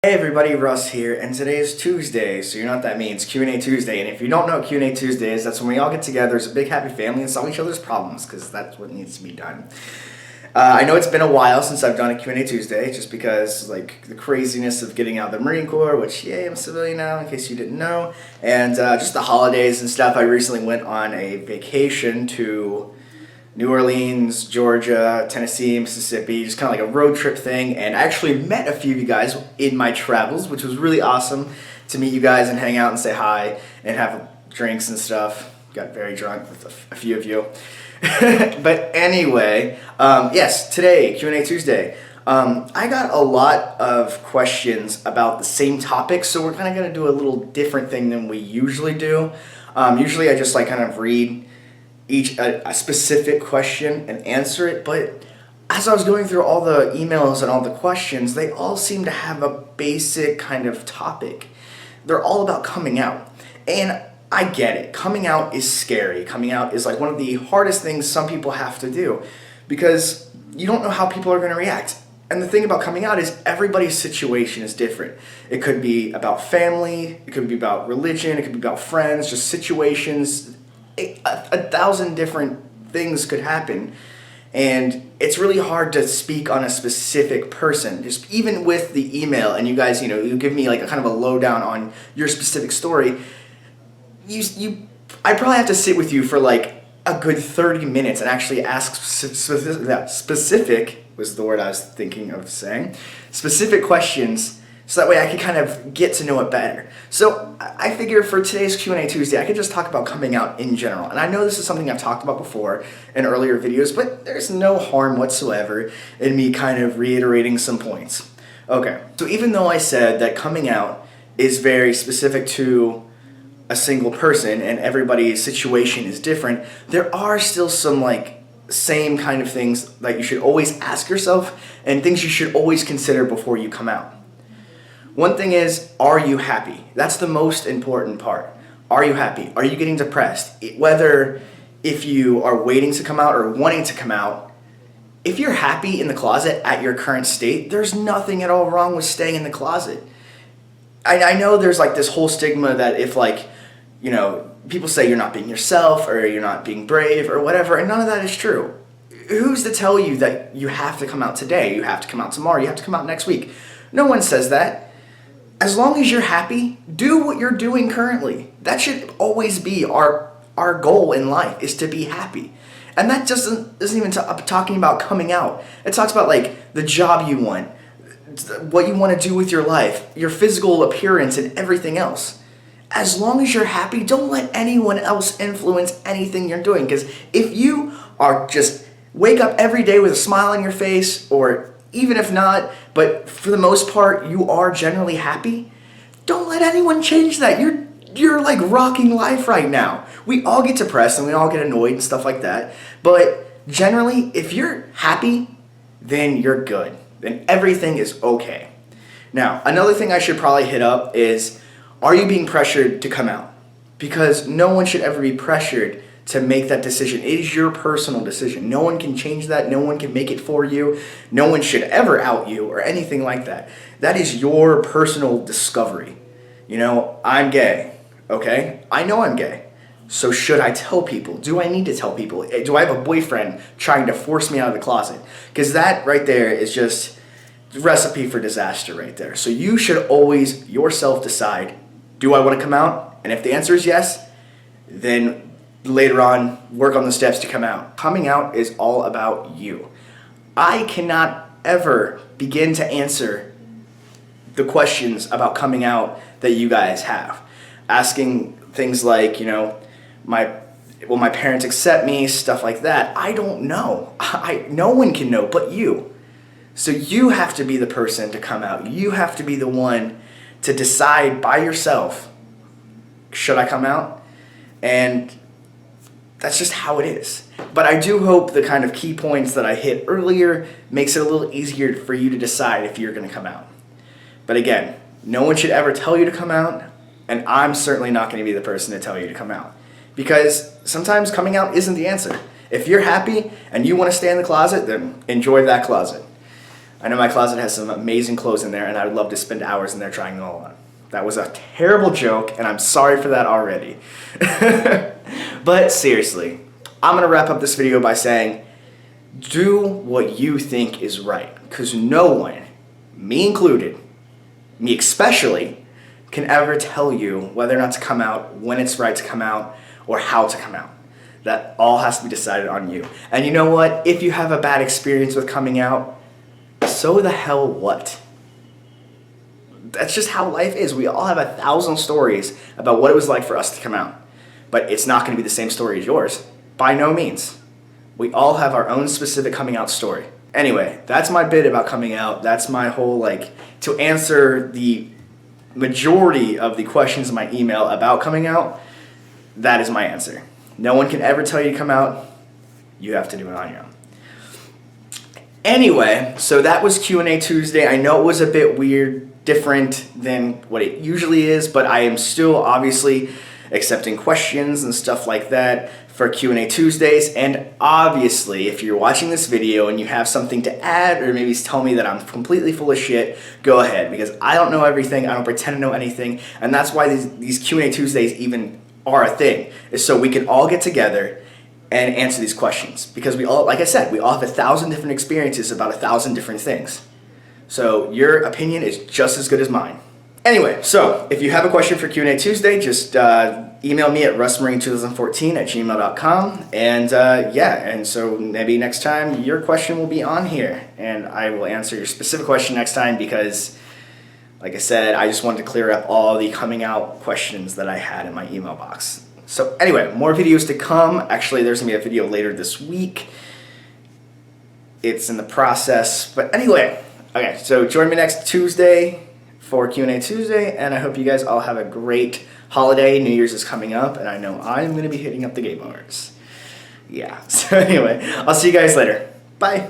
Hey everybody, Russ here, and today is Tuesday, so you know what that means, Q&A Tuesday, and if you don't know what Q&A Tuesday is, that's when we all get together as a big happy family and solve each other's problems, because that's what needs to be done. I know it's been a while since I've done a Q&A Tuesday, just because, like, the craziness of getting out of the Marine Corps, which, yay, I'm a civilian now, in case you didn't know, and just the holidays and stuff. I recently went on a vacation to New Orleans, Georgia, Tennessee, Mississippi, just kind of like a road trip thing, and I actually met a few of you guys in my travels, which was really awesome to meet you guys and hang out and say hi and have drinks and stuff. Got very drunk with a few of you. But anyway, yes, today, Q&A Tuesday. I got a lot of questions about the same topic, so we're kind of going to do a little different thing than we usually do. Usually I just like kind of read a specific question and answer it, but as I was going through all the emails and all the questions, they all seem to have a basic kind of topic. They're all about coming out. And I get it. Coming out is scary. Coming out is like one of the hardest things some people have to do because you don't know how people are going to react. And the thing about coming out is everybody's situation is different. It could be about family, it could be about religion, it could be about friends, just situations. A thousand different things could happen, and it's really hard to speak on a specific person. Just even with the email, and you guys, you give me like a kind of a lowdown on your specific story. I probably have to sit with you for like a good 30 minutes and actually ask specific was the word I was thinking of saying, specific questions. So that way I could kind of get to know it better. So I figure for today's Q&A Tuesday, I could just talk about coming out in general. And I know this is something I've talked about before in earlier videos, but there's no harm whatsoever in me kind of reiterating some points. Okay, so even though I said that coming out is very specific to a single person and everybody's situation is different, there are still some like same kind of things that you should always ask yourself and things you should always consider before you come out. One thing is, are you happy? That's the most important part. Are you happy? Are you getting depressed? Whether if you are waiting to come out or wanting to come out, if you're happy in the closet at your current state, there's nothing at all wrong with staying in the closet. I know there's like this whole stigma that if people say you're not being yourself or you're not being brave or whatever, and none of that is true. Who's to tell you that you have to come out today, you have to come out tomorrow, you have to come out next week? No one says that. As long as you're happy, do what you're doing currently. That should always be our goal in life, is to be happy. And that just isn't even talking about coming out. It talks about like the job you want, what you want to do with your life, your physical appearance and everything else. As long as you're happy, don't let anyone else influence anything you're doing. Because if you are just wake up every day with a smile on your face, or even if not, but for the most part, you are generally happy, don't let anyone change that. You're like rocking life right now. We all get depressed and we all get annoyed and stuff like that. But generally, if you're happy, then you're good. Then everything is okay. Now, another thing I should probably hit up is, are you being pressured to come out? Because no one should ever be pressured to make that decision. It is your personal decision. No one can change that. No one can make it for you. No one should ever out you or anything like that. That is your personal discovery. I'm gay, okay? I know I'm gay. So should I tell people? Do I need to tell people? Do I have a boyfriend trying to force me out of the closet? Because that right there is just a recipe for disaster right there. So you should always yourself decide, do I want to come out? And if the answer is yes, then later on, work on the steps to come out. Coming out is all about you. I cannot ever begin to answer the questions about coming out that you guys have. Asking things like, will my parents accept me? Stuff like that. I don't know. No one can know but you. So you have to be the person to come out. You have to be the one to decide by yourself, should I come out? And that's just how it is. But I do hope the kind of key points that I hit earlier makes it a little easier for you to decide if you're going to come out. But again, no one should ever tell you to come out, and I'm certainly not going to be the person to tell you to come out. Because sometimes coming out isn't the answer. If you're happy and you want to stay in the closet, then enjoy that closet. I know my closet has some amazing clothes in there, and I would love to spend hours in there trying them all on. That was a terrible joke, and I'm sorry for that already. But seriously, I'm gonna wrap up this video by saying, do what you think is right, because no one, me included, me especially, can ever tell you whether or not to come out, when it's right to come out, or how to come out. That all has to be decided on you. And you know what? If you have a bad experience with coming out, so the hell what? That's just how life is. We all have 1,000 stories about what it was like for us to come out. But it's not going to be the same story as yours. By no means. We all have our own specific coming out story. Anyway, that's my bit about coming out. That's my whole, to answer the majority of the questions in my email about coming out, that is my answer. No one can ever tell you to come out. You have to do it on your own. Anyway, so that was Q&A Tuesday. I know it was a bit weird, different than what it usually is, but I am still obviously accepting questions and stuff like that for Q&A Tuesdays. And obviously, if you're watching this video and you have something to add or maybe tell me that I'm completely full of shit, go ahead, because I don't know everything. I don't pretend to know anything. And that's why these Q&A Tuesdays even are a thing, is so we can all get together and answer these questions. Because we all, like I said, we all have 1,000 different experiences about 1,000 different things. So your opinion is just as good as mine. Anyway, so if you have a question for Q&A Tuesday, just email me at russmarine2014@gmail.com. And and so maybe next time your question will be on here. And I will answer your specific question next time because, like I said, I just wanted to clear up all the coming out questions that I had in my email box. So anyway, more videos to come. Actually, there's going to be a video later this week. It's in the process. But anyway, okay, so join me next Tuesday for Q&A Tuesday, and I hope you guys all have a great holiday. New Year's is coming up, and I know I'm going to be hitting up the game overs. Yeah, so anyway, I'll see you guys later. Bye.